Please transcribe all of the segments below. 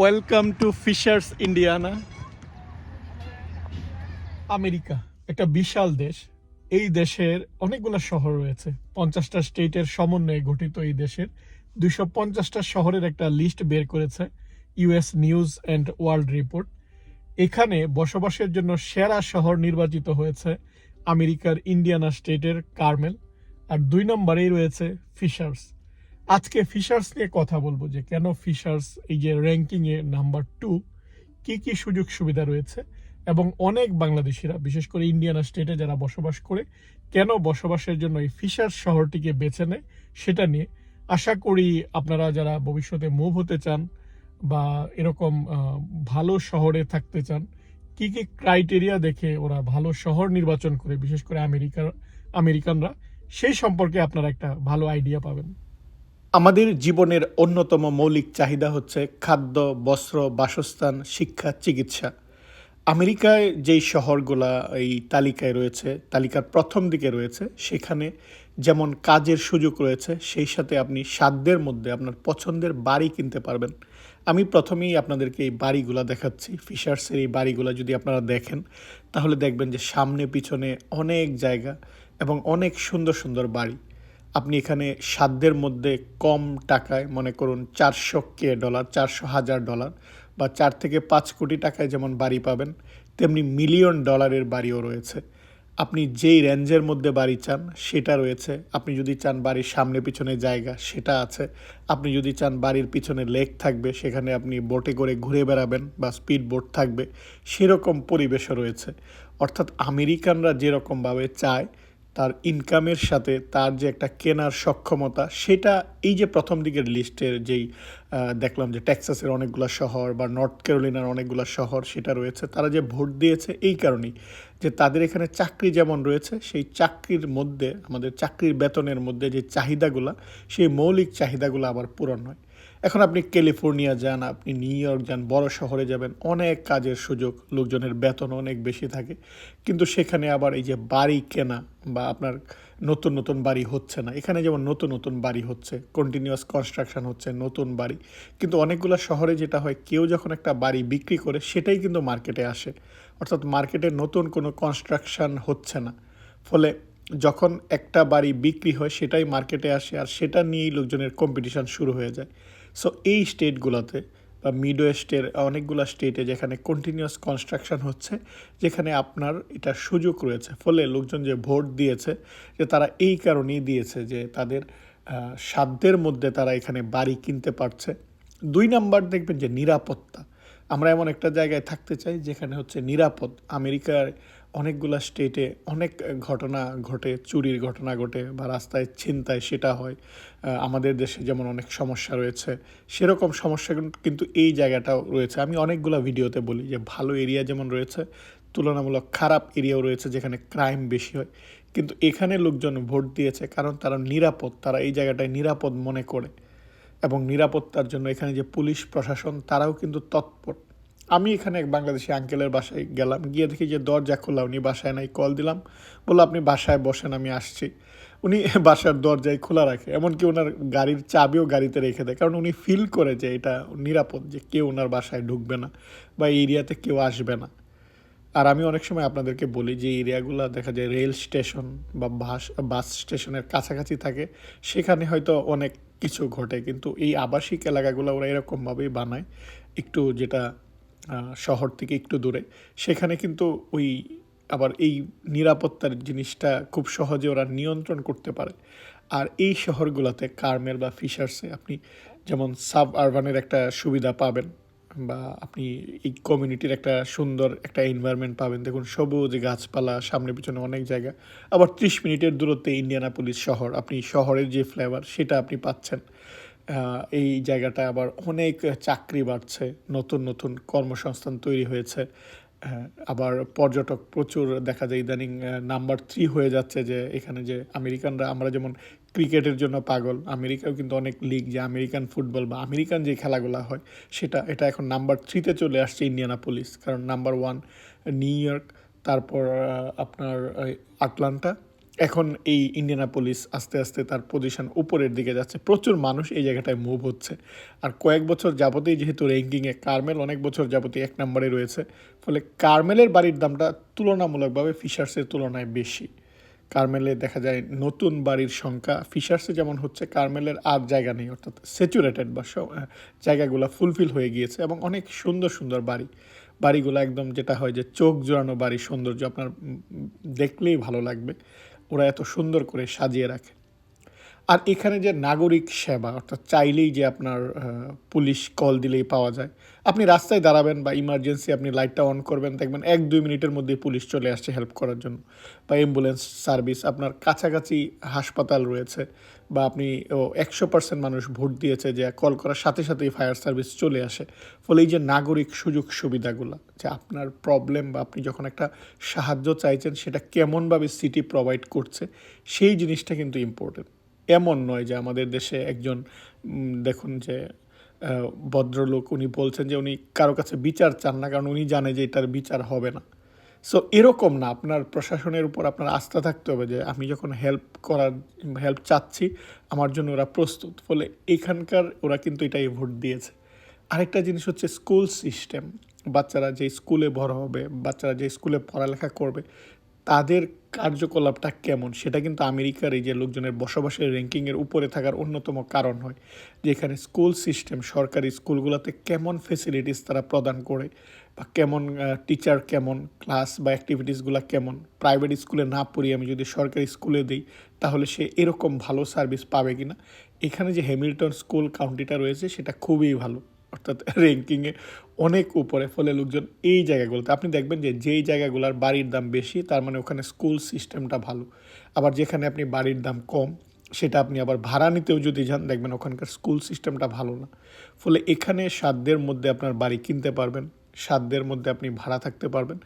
Welcome to fishers Indiana. America একটা বিশাল দেশ। এই দেশের অনেকগুলো শহর রয়েছে। 50টা স্টেটের সমন্বয়ে গঠিত এই দেশের 250টা শহরের একটা লিস্ট বের করেছে US news and world report. এখানে বসবাসের জন্য সেরা শহর নির্বাচিত হয়েছে আমেরিকার ইন্ডিয়ানা স্টেটের কার্মেল। আর 2 নম্বরেই রয়েছে ফিশার্স। আজকে ফিশার্স নিয়ে কথা বলবো যে কেন ফিশার্স এই যে র্যাঙ্কিংয়ে নাম্বার 2, কি কি সুযোগ সুবিধা রয়েছে এবং অনেক বাংলাদেশিরা বিশেষ করে ইন্ডিয়ানা স্টেটে যারা বসবাস করে কেন বসবাসের জন্য এই ফিশার্স শহরটিকে বেছে নেয় সেটা নিয়ে আশা করি আপনারা যারা ভবিষ্যতে মুভ হতে চান বা এরকম ভালো শহরে থাকতে চান, কি কি ক্রাইটেরিয়া দেখে ওরা ভালো শহর নির্বাচন করে বিশেষ করে আমেরিকানরা, সেই সম্পর্কে আপনারা একটা ভালো আইডিয়া পাবেন। আমাদের জীবনের অন্যতম মৌলিক চাহিদা হচ্ছে খাদ্য, বস্ত্র, বাসস্থান, শিক্ষা, চিকিৎসা। আমেরিকায় যেই শহরগুলা এই তালিকায় রয়েছে, তালিকার প্রথম দিকে রয়েছে, সেখানে যেমন কাজের সুযোগ রয়েছে, সেই সাথে আপনি সাধ্যের মধ্যে আপনার পছন্দের বাড়ি কিনতে পারবেন। আমি প্রথমেই আপনাদেরকে এই বাড়িগুলা দেখাচ্ছি। ফিশার্সের এই বাড়িগুলা যদি আপনারা দেখেন তাহলে দেখবেন যে সামনে পিছনে অনেক জায়গা এবং অনেক সুন্দর সুন্দর বাড়ি। আপনি এখানে সাধ্যের মধ্যে কম টাকায়, মনে করুন $400,000, $400,000 বা 4 থেকে 5 কোটি টাকায় যেমন বাড়ি পাবেন, তেমনি $1,000,000 বাড়িও রয়েছে। আপনি যেই রেঞ্জের মধ্যে বাড়ি চান সেটা রয়েছে। আপনি যদি চান বাড়ির সামনে পিছনে জায়গা, সেটা আছে। আপনি যদি চান বাড়ির পিছনে লেক থাকবে, সেখানে আপনি বোটে করে ঘুরে বেড়াবেন বা স্পিড বোট থাকবে, সেরকম পরিবেশও রয়েছে। অর্থাৎ আমেরিকানরা যেরকমভাবে চায় তার ইনকামের সাথে তার যে একটা কেনার সক্ষমতা, সেটা এই যে প্রথম দিকের লিস্টের যেই দেখলাম যে টেক্সাসের অনেকগুলো শহর বা নর্থ ক্যারোলিনার অনেকগুলো শহর সেটা রয়েছে, তারা যে ভোট দিয়েছে এই কারণেই যে তাদের এখানে চাকরি যেমন রয়েছে, সেই চাকরির মধ্যে আমাদের চাকরির বেতনের মধ্যে যে চাহিদাগুলো, সেই মৌলিক চাহিদাগুলো আবার পূরণ হয়। এখন আপনি ক্যালিফোর্নিয়া যান, আপনি নিউ ইয়র্ক যান, বড় শহরে যাবেন, অনেক কাজের সুযোগ, লোকজনের বেতন অনেক বেশি থাকে, কিন্তু সেখানে আবার এই যে বাড়ি কেনা বা আপনার নতুন নতুন বাড়ি হচ্ছে না। এখানে যেমন নতুন নতুন বাড়ি হচ্ছে, কন্টিনিউয়াস কনস্ট্রাকশন হচ্ছে, নতুন বাড়ি। কিন্তু অনেকগুলো শহরে যেটা হয়, কেউ যখন একটা বাড়ি বিক্রি করে সেটাই কিন্তু মার্কেটে আসে, অর্থাৎ মার্কেটে নতুন কোনো কনস্ট্রাকশন হচ্ছে না। ফলে যখন একটা বাড়ি বিক্রি হয় সেটাই মার্কেটে আসে, আর সেটা নিয়েই লোকজনের কম্পিটিশান শুরু হয়ে যায়। সো এই স্টেটগুলোতে বা মিড ওয়েস্টের অনেকগুলো স্টেটে যেখানে কন্টিনিউয়াস কনস্ট্রাকশন হচ্ছে, যেখানে আপনার এটা সুযোগ রয়েছে, ফলে লোকজন যে ভোট দিয়েছে, যে তারা এই কারণেই দিয়েছে যে তাদের সাধ্যের মধ্যে তারা এখানে বাড়ি কিনতে পারছে। 2 নাম্বার দেখবেন যে নিরাপত্তা। আমরা এমন একটা জায়গায় থাকতে চাই যেখানে হচ্ছে নিরাপদ। আমেরিকার অনেকগুলো স্টেটে অনেক ঘটনা ঘটে, চুরির ঘটনা ঘটে বা রাস্তায় ছিনতাই সেটা হয়। আমাদের দেশে যেমন অনেক সমস্যা রয়েছে, সেরকম সমস্যা কিন্তু এই জায়গাটাও রয়েছে। আমি অনেকগুলো ভিডিওতে বলি যে ভালো এরিয়া যেমন রয়েছে, তুলনামূলক খারাপ এরিয়াও রয়েছে যেখানে ক্রাইম বেশি হয়। কিন্তু এখানে লোকজন ভোট দিয়েছে কারণ তারা নিরাপদ, তারা এই জায়গাটায় নিরাপদ মনে করে, এবং নিরাপত্তার জন্য এখানে যে পুলিশ প্রশাসন তারাও কিন্তু তৎপর। আমি এখানে এক বাংলাদেশি আঙ্কেলের বাসায় গেলাম, গিয়ে দেখি যে দরজা খোলা, উনি বাসায় নাই। কল দিলাম, বললো আপনি বাসায় বসেন, আমি আসছি। উনি বাসার দরজায় খোলা রাখে, এমনকি ওনার গাড়ির চাবিও গাড়িতে রেখে দেয়, কারণ উনি ফিল করে যে এটা নিরাপদ, যে কেউ ওনার বাসায় ঢুকবে না বা এই এরিয়াতে কেউ আসবে না। আর আমি অনেক সময় আপনাদেরকে বলি যে এরিয়াগুলো দেখা যায় রেল স্টেশন বা বাস স্টেশনের কাছাকাছি থাকে, সেখানে হয়তো অনেক কিছু ঘটে, কিন্তু এই আবাসিক এলাকাগুলো ওরা এরকমভাবেই বানায়, একটু যেটা শহর থেকে একটু দূরে, সেখানে কিন্তু ওই আবার এই নিরাপত্তার জিনিসটা খুব সহজে ওরা নিয়ন্ত্রণ করতে পারে। আর এই শহরগুলোতে কার্মেল বা ফিশার্সে আপনি যেমন সাব আরবানের একটা সুবিধা পাবেন, বা আপনি এই কমিউনিটির একটা সুন্দর একটা এনভায়রনমেন্ট পাবেন। দেখুন সবুজ গাছপালা, সামনে পিছনে অনেক জায়গা। আবার 30 মিনিটের দূরত্বে ইন্ডিয়ানাপোলিস শহর, আপনি শহরের যে ফ্লেভার সেটা আপনি পাচ্ছেন। এই জায়গাটা আবার অনেক চাকরি বাড়ছে, নতুন নতুন কর্মসংস্থান তৈরি হয়েছে। আবার পর্যটক প্রচুর দেখা যায়, ইদানিং নাম্বার 3 হয়ে যাচ্ছে। যে এখানে যে আমেরিকানরা, আমরা যেমন ক্রিকেটের জন্য পাগল, আমেরিকাও কিন্তু অনেক লিগ, যে আমেরিকান ফুটবল বা আমেরিকান যে খেলাগুলো হয় এটা এখন নাম্বার 3-তে চলে আসছে ইন্ডিয়ানাপোলিস। কারণ নাম্বার 1 নিউ ইয়র্ক, তারপর আপনার আটলান্টা, এখন এই ইন্ডিয়ানাপোলিস আস্তে আস্তে তার পজিশন উপরের দিকে যাচ্ছে, প্রচুর মানুষ এই জায়গাটায় মুভ হচ্ছে। আর কয়েক বছর যাবতেই যেহেতু র্যাঙ্কিংয়ে কার্মেল অনেক বছর যাবতীয় 1 নম্বরে রয়েছে, ফলে কার্মেলের বাড়ির দামটা তুলনামূলকভাবে ফিশার্সের তুলনায় বেশি। কার্মেলে দেখা যায় নতুন বাড়ির সংখ্যা ফিশার্সে যেমন হচ্ছে, কার্মেলের আর জায়গা নেই, অর্থাৎ স্যাচুরেটেড বা জায়গাগুলো ফুলফিল হয়ে গিয়েছে এবং অনেক সুন্দর সুন্দর বাড়িগুলো একদম যেটা হয় যে চোখ জোড়ানো বাড়ির সৌন্দর্য আপনার দেখলেই ভালো লাগবে, ওরা এত সুন্দর করে সাজিয়ে রাখে। আর এখানে যে নাগরিক সেবা, অর্থাৎ চাইলেই যে আপনার পুলিশ কল দিলেই পাওয়া যায়, আপনি রাস্তায় দাঁড়াবেন বা ইমার্জেন্সি আপনি লাইটটা অন করবেন, দেখবেন 1-2 মিনিটের মধ্যেই পুলিশ চলে আসছে হেল্প করার জন্য, বা অ্যাম্বুলেন্স সার্ভিস, আপনার কাছাকাছি হাসপাতাল রয়েছে, বা আপনি 100% মানুষ ভোট দিয়েছে যে কল করার সাথে সাথেই ফায়ার সার্ভিস চলে আসে। ফলে এই যে নাগরিক সুযোগ সুবিধাগুলো, যে আপনার প্রবলেম বা আপনি যখন একটা সাহায্য চাইছেন সেটা কেমনভাবে সিটি প্রোভাইড করছে, সেই জিনিসটা কিন্তু ইম্পর্টেন্ট। এমন নয় যে আমাদের দেশে একজন দেখুন যে ভদ্রলোক, উনি বলছেন যে উনি কারো কাছে বিচার চান না, কারণ উনি জানে যে এটার বিচার হবে না। সো এরকম না, আপনার প্রশাসনের উপর আপনার আস্থা থাকতে হবে যে আমি যখন হেল্প চাচ্ছি আমার জন্য ওরা প্রস্তুত। ফলে এখানকার ওরা কিন্তু এটাই ভোট দিয়েছে। আরেকটা জিনিস হচ্ছে স্কুল সিস্টেম। বাচ্চারা যে স্কুলে বড় হবে, বাচ্চারা যে স্কুলে পড়ালেখা করবে, তাদের কার্যকলাপটা কেমন, সেটা কিন্তু আমেরিকার এই যে লোকজনের বসবাসের র্যাঙ্কিংয়ের উপরে থাকার অন্যতম কারণ হয়। যে এখানে স্কুল সিস্টেম, সরকারি স্কুলগুলোতে কেমন ফেসিলিটিস তারা প্রদান করে, বা কেমন টিচার, কেমন ক্লাস বা অ্যাক্টিভিটিসগুলো কেমন। প্রাইভেট স্কুলে না পড়ি আমি যদি সরকারি স্কুলে দিই, তাহলে সে এরকম ভালো সার্ভিস পাবে কি না। এখানে যে হ্যামিল্টন স্কুল কাউন্টিটা রয়েছে সেটা খুবই ভালো, অর্থাৎ র্যাঙ্কিংয়ে অনেক উপরে। ফলে লোকজন এই জায়গাগুলোতে, আপনি দেখবেন যে যেই জায়গাগুলোর বাড়ির দাম বেশি, তার মানে ওখানে স্কুল সিস্টেমটা ভালো। আবার যেখানে আপনি বাড়ির দাম কম, সেটা আপনি আবার ভাড়া নিতেও যদি যান, দেখবেন ওখানকার স্কুল সিস্টেমটা ভালো না। ফলে এখানে সাধ্যের মধ্যে আপনার বাড়ি কিনতে পারবেন, সাধ্যের মধ্যে আপনি ভাড়া থাকতে পারবেন,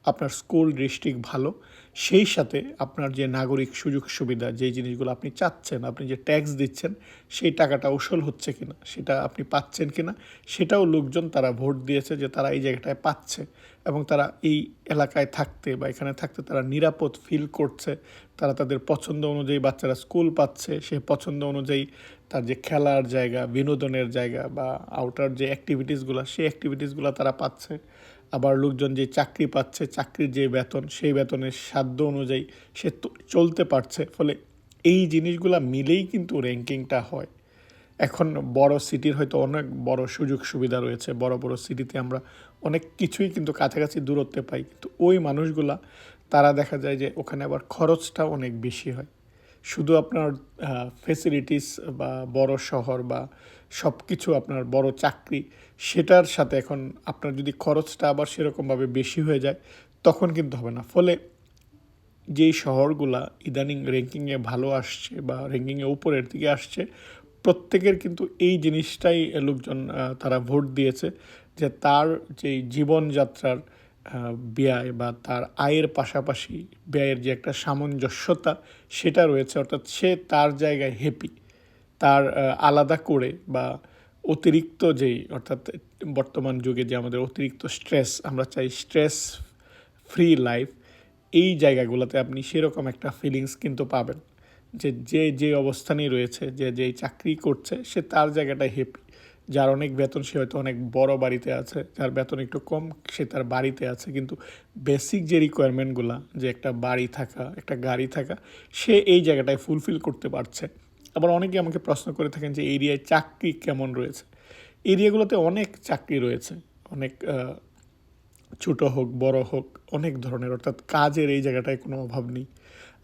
আপনার স্কুল ডিস্ট্রিক্ট ভালো, সেই সাথে আপনার যে নাগরিক সুযোগ সুবিধা, যেই জিনিসগুলো আপনি চাচ্ছেন, আপনি যে ট্যাক্স দিচ্ছেন সেই টাকাটা উসুল হচ্ছে কিনা, সেটা আপনি পাচ্ছেন কিনা, সেটাও লোকজন তারা ভোট দিয়েছে যে তারা এই জায়গাটায় পাচ্ছে, এবং তারা এই এলাকায় থাকতে বা এখানে থাকতে তারা নিরাপদ ফিল করছে। তারা তাদের পছন্দ অনুযায়ী বাচ্চারা স্কুল পাচ্ছে, সেই পছন্দ অনুযায়ী তার যে খেলার জায়গা, বিনোদনের জায়গা বা আউটার যে অ্যাক্টিভিটিসগুলো, সেই অ্যাক্টিভিটিসগুলো তারা পাচ্ছে। আবার লোকজন যে চাকরি পাচ্ছে, চাকরির যে বেতন, সেই বেতনের সাধ্য অনুযায়ী সে চলতে পারছে। ফলে এই জিনিসগুলো মিলেই কিন্তু র্যাঙ্কিংটা হয়। এখন বড় সিটির হয়তো অনেক বড় সুযোগ সুবিধা রয়েছে, বড় বড় সিটিতে আমরা অনেক কিছুই কিন্তু কাছাকাছি দূরত্বে পাই, কিন্তু ওই মানুষগুলা তারা দেখা যায় যে ওখানে আবার খরচটা অনেক বেশি হয়। শুধু আপনার ফেসিলিটিস বা বড় শহর বা সব কিছু আপনার বড় চাকরি, সেটার সাথে এখন আপনার যদি খরচটা আবার সেরকমভাবে বেশি হয়ে যায়, তখন কিন্তু হবে না। ফলে যেই শহরগুলা ইদানিং র্যাঙ্কিংয়ে ভালো আসছে বা র্যাঙ্কিংয়ে উপরের দিকে আসছে, প্রত্যেকের কিন্তু এই জিনিসটাই লোকজন তারা ভোট দিয়েছে, যে তার যেই জীবনযাত্রার ব্যয় বা তার আয়ের পাশাপাশি ব্যয়ের যে একটা সামঞ্জস্যতা সেটা রয়েছে, অর্থাৎ সে তার জায়গায় হ্যাপি। তার আলাদা করে বা অতিরিক্ত যেই, অর্থাৎ বর্তমান যুগে যে আমাদের অতিরিক্ত স্ট্রেস, আমরা চাই স্ট্রেস ফ্রি লাইফ, এই জায়গাগুলোতে আপনি সেরকম একটা ফিলিংস কিন্তু পাবেন যে যে অবস্থানেই রয়েছে, যেই চাকরি করছে, সে তার জায়গাটায় হ্যাপি। যার অনেক বেতন সে হয়তো অনেক বড় বাড়িতে আছে, যার বেতন একটু কম সে তার বাড়িতে আছে, কিন্তু বেসিক যে রিকোয়ারমেন্টগুলো, যে একটা বাড়ি থাকা, একটা গাড়ি থাকা, সে এই জায়গাটায় ফুলফিল করতে পারছে। আবার অনেকে আমাকে প্রশ্ন করে থাকেন যে এরিয়ায় চাকরি কেমন রয়েছে। এরিয়াগুলোতে অনেক চাকরি রয়েছে, অনেক ছোটো হোক বড় হোক, অনেক ধরনের, অর্থাৎ কাজের এই জায়গাটায় কোনো অভাব নেই।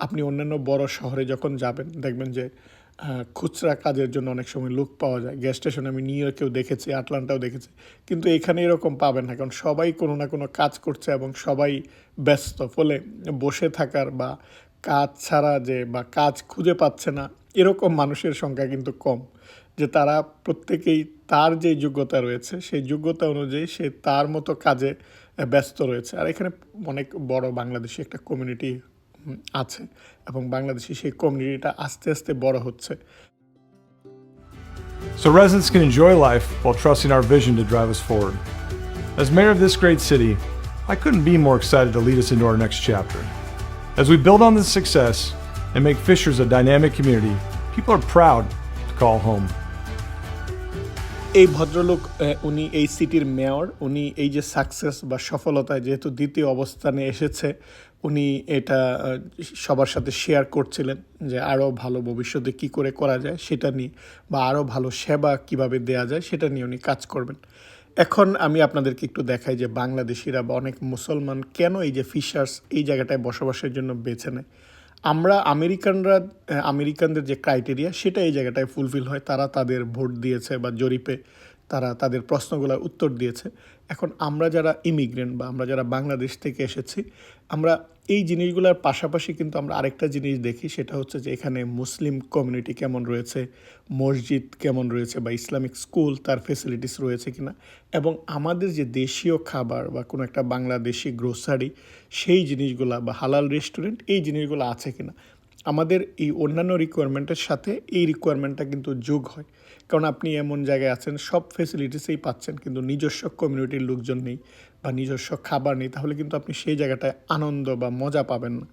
আপনি অন্যান্য বড় শহরে যখন যাবেন, দেখবেন যে খুচরা কাজের জন্য অনেক সময় লোক পাওয়া যায়। গ্যাস স্টেশনে আমি নিউ ইয়র্কেও দেখেছি, আটলান্টাও দেখেছি, কিন্তু এখানে এরকম পাবেন না, কারণ সবাই কোনো না কোনো কাজ করছে এবং সবাই ব্যস্ত। ফলে বসে থাকার বা কাজ ছাড়া যে বা কাজ খুঁজে পাচ্ছে না, এরকম মানুষের সংখ্যা কিন্তু কম। যে তারা প্রত্যেকেই তার যে যোগ্যতা রয়েছে, সেই যোগ্যতা অনুযায়ী সে তার মতো কাজে ব্যস্ত রয়েছে। আর এখানে অনেক বড় বাংলাদেশি একটা কমিউনিটি আছে, এবং বাংলাদেশি সেই কমিউনিটিটা আস্তে আস্তে বড় হচ্ছে। So residents can enjoy life while trusting our vision to drive us forward. As mayor of this great city, I couldn't be more excited to lead us into our next chapter. As we build on this success, and make Fishers a dynamic community people are proud to call home. এই ভদ্রলোক উনি এই সিটির mayor, উনি এই যে success বা সফলতায় যেহেতু দ্বিতীয় অবস্থানে এসেছে, উনি এটা সবার সাথে শেয়ার করছিলেন যে আরও ভালো ভবিষ্যতে কি করে করা যায় সেটা নিয়ে, বা আরও ভালো সেবা কিভাবে দেয়া যায় সেটা নিয়ে উনি কাজ করবেন। এখন আমি আপনাদেরকে একটু দেখাই যে বাংলাদেশিরা বা অনেক মুসলমান কেন এই যে ফিশার্স এই জায়গাটায় বসবাসের জন্য বেছে নেয়। আমরা আমেরিকানদের যে ক্রাইটেরিয়া সেটা এই জায়গাটায় ফুলফিল হয়, তারা তাদের ভোট দিয়েছে বা জরিপে তারা তাদের প্রশ্নগুলোর উত্তর দিয়েছে। এখন আমরা যারা ইমিগ্রেন্ট বা আমরা যারা বাংলাদেশ থেকে এসেছি, আমরা এই জিনিসগুলোর পাশাপাশি কিন্তু আমরা আরেকটা জিনিস দেখি, সেটা হচ্ছে যে এখানে মুসলিম কমিউনিটি কেমন রয়েছে, মসজিদ কেমন রয়েছে বা ইসলামিক স্কুল তার ফেসিলিটিস রয়েছে কিনা, এবং আমাদের যে দেশীয় খাবার বা কোনো একটা বাংলাদেশি গ্রোসারি সেই জিনিসগুলা বা হালাল রেস্টুরেন্ট এই জিনিসগুলো আছে কিনা। আমাদের এই অন্যান্য রিকোয়ারমেন্টের সাথে এই রিকোয়ারমেন্টটা কিন্তু যোগ হয়, কারণ আপনি এমন জায়গায় আছেন সব ফেসিলিটিসেই পাচ্ছেন কিন্তু নিজস্ব কমিউনিটির লোকজন নেই বা নিজস্ব খাবার নেই, তাহলে কিন্তু আপনি সেই জায়গাটায় আনন্দ বা মজা পাবেন না।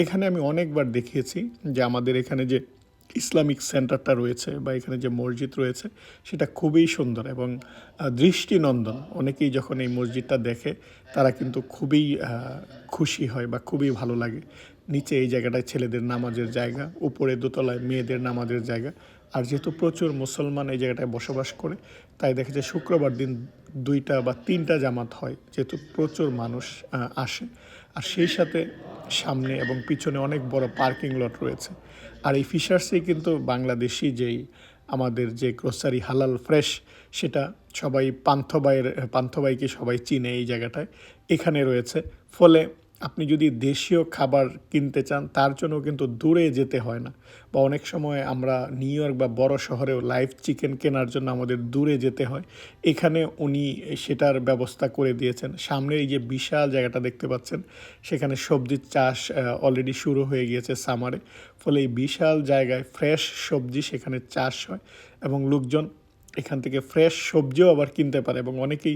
এখানে আমি অনেকবার দেখিয়েছি যে আমাদের এখানে যে ইসলামিক সেন্টারটা রয়েছে বা এখানে যে মসজিদ রয়েছে সেটা খুবই সুন্দর এবং দৃষ্টিনন্দন। অনেকেই যখন এই মসজিদটা দেখে তারা কিন্তু খুবই খুশি হয় বা খুবই ভালো লাগে। নিচে এই জায়গাটায় ছেলেদের নামাজের জায়গা, উপরে দোতলায় মেয়েদের নামাজের জায়গা। আর যেহেতু প্রচুর মুসলমান এই জায়গাটায় বসবাস করে, তাই দেখা যায় শুক্রবার দিন 2টা বা 3টা জামাত হয়, যেহেতু প্রচুর মানুষ আসে। আর সেই সাথে সামনে এবং পিছনে অনেক বড় পার্কিং লট রয়েছে। আর এই ফিশার্সেই কিন্তু বাংলাদেশি যেই আমাদের যে গ্রোসারি হালাল ফ্রেশ, সেটা সবাই পান্থভাইকে সবাই চিনে এই জায়গাটায়, এখানে রয়েছে। ফলে আপনি যদি দেশীয় খাবার কিনতে চান তার জন্য কিন্তু দূরে যেতে হয় না, বা অনেক সময় আমরা নিউ ইয়র্ক বা বড় শহরেও লাইভ চিকেন কেনার জন্য আমাদের দূরে যেতে হয়। এখানে উনি সেটার ব্যবস্থা করে দিয়েছেন। সামনে এই যে বিশাল জায়গাটা দেখতে পাচ্ছেন, সেখানে সবজির চাষ অলরেডি শুরু হয়ে গিয়েছে সামারে। ফলে এই বিশাল জায়গায় ফ্রেশ সবজি সেখানে চাষ হয় এবং লোকজন এখান থেকে ফ্রেশ সবজিও আবার কিনতে পারে, এবং অনেকেই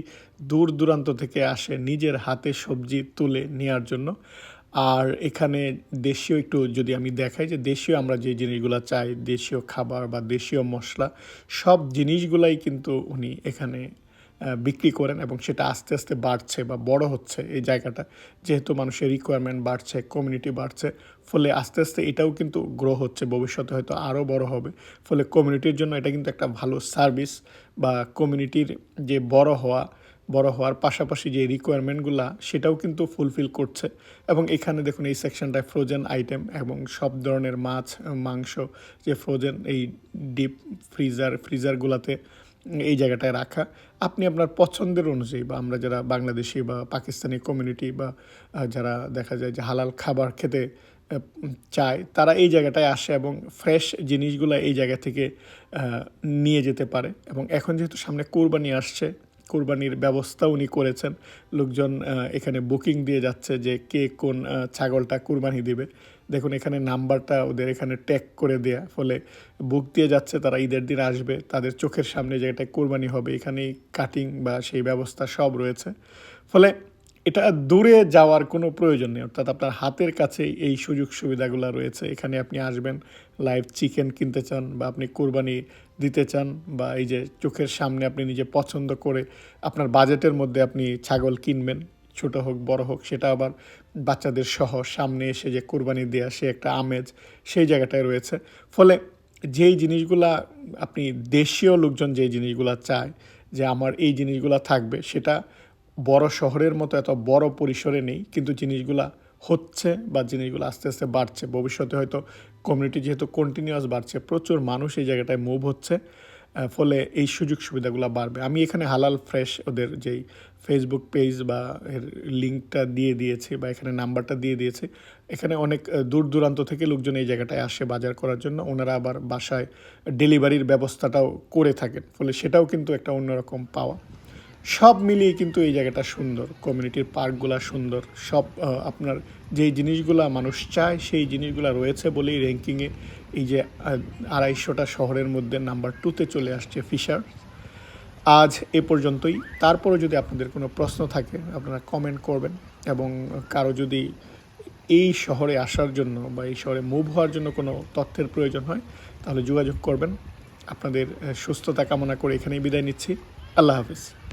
দূর দূরান্ত থেকে আসে নিজের হাতে সবজি তুলে নেওয়ার জন্য। আর এখানে দেশীয় একটু যদি আমি দেখাই যে দেশীয় আমরা যে জিনিসগুলো চাই, দেশীয় খাবার বা দেশীয় মশলা, সব জিনিসগুলাই কিন্তু উনি এখানে বিক্রি করেন, এবং সেটা আস্তে আস্তে বাড়ছে বা বড় হচ্ছে এই জায়গাটা, যেহেতু মানুষের রিকোয়ারমেন্ট বাড়ছে, কমিউনিটি বাড়ছে। ফলে আস্তে আস্তে এটাও কিন্তু গ্রো হচ্ছে, ভবিষ্যতে হয়তো আরও বড় হবে। ফলে কমিউনিটির জন্য এটা কিন্তু একটা ভালো সার্ভিস, বা কমিউনিটির যে বড় হওয়ার পাশাপাশি যে রিকোয়ারমেন্টগুলো সেটাও কিন্তু ফুলফিল করছে। এবং এখানে দেখুন এই সেকশনটায় ফ্রোজেন আইটেম এবং সব ধরনের মাছ, মাংস যে ফ্রোজেন এই ডিপ ফ্রিজারগুলোতে এই জায়গাটায় রাখা। আপনি আপনার পছন্দের অনুযায়ী, বা আমরা যারা বাংলাদেশি বা পাকিস্তানি কমিউনিটি বা যারা দেখা যায় যে হালাল খাবার খেতে চায়, তারা এই জায়গাটায় আসে এবং ফ্রেশ জিনিসগুলো এই জায়গা থেকে নিয়ে যেতে পারে। এবং এখন যেহেতু সামনে কোরবানি আসছে, কোরবানির ব্যবস্থা উনি করেছেন। লোকজন এখানে বুকিং দিয়ে যাচ্ছে যে কে কোন ছাগলটা কোরবানি দিবে। দেখুন এখানে নাম্বারটা ওদের এখানে ট্যাগ করে দেয়া, ফলে বুক দিয়ে যাচ্ছে, তারা ঈদের দিন আসবে, তাদের চোখের সামনে জায়গাটায় কোরবানি হবে, এখানেই কাটিং বা সেই ব্যবস্থা সব রয়েছে। ফলে এটা দূরে যাওয়ার কোনো প্রয়োজন নেই, অর্থাৎ আপনার হাতের কাছেই এই সুযোগ সুবিধাগুলো রয়েছে। এখানে আপনি আসবেন, লাইভ চিকেন কিনতে চান বা আপনি কোরবানি দিতে চান, বা এই যে চোখের সামনে আপনি নিজে পছন্দ করে আপনার বাজেটের মধ্যে আপনি ছাগল কিনবেন, ছোট হোক বড় হোক, সেটা আবার বাচ্চাদের সহ সামনে এসে যে কোরবানি দেওয়া সে একটা আমেজ সেই জায়গাটায় রয়েছে। ফলে যেই জিনিসগুলা আপনি দেশীয় লোকজন যেই জিনিসগুলা চায় যে আমার এই জিনিসগুলা থাকবে, সেটা বড় শহরের মতো এত বড় পরিসরে নেই, কিন্তু জিনিসগুলা হচ্ছে বা জিনিসগুলো আস্তে আস্তে বাড়ছে। ভবিষ্যতে হয়তো কমিউনিটি যেহেতু কন্টিনিউয়াস বাড়ছে, প্রচুর মানুষ এই জায়গাটায় মুভ হচ্ছে, ফলে এই সুযোগ সুবিধাগুলো বাড়বে। আমি এখানে হালাল ফ্রেশ ওদের যেই ফেসবুক পেজ বা এর লিঙ্কটা দিয়ে দিয়েছি বা এখানে নাম্বারটা দিয়ে দিয়েছি। এখানে অনেক দূর দূরান্ত থেকে লোকজন এই জায়গাটায় আসে বাজার করার জন্য, ওনারা আবার বাসায় ডেলিভারির ব্যবস্থাটাও করে থাকেন, ফলে সেটাও কিন্তু একটা অন্যরকম পাওয়া। সব মিলিয়ে কিন্তু এই জায়গাটা সুন্দর, কমিউনিটির পার্কগুলো সুন্দর, সব আপনার যেই জিনিসগুলো মানুষ চায় সেই জিনিসগুলো রয়েছে বলেই র্যাঙ্কিংয়ে এই যে 250টা শহরের মধ্যে নাম্বার 2তে চলে আসছে ফিশার। আজ এ পর্যন্তই। তারপরে যদি আপনাদের কোনো প্রশ্ন থাকে আপনারা কমেন্ট করবেন, এবং কারো যদি এই শহরে আসার জন্য বা এই শহরে মুভ হওয়ার জন্য কোনো তথ্যের প্রয়োজন হয় তাহলে যোগাযোগ করবেন। আপনাদের সুস্থতা কামনা করে এখানেই বিদায় নিচ্ছি। আল্লাহ হাফিজ।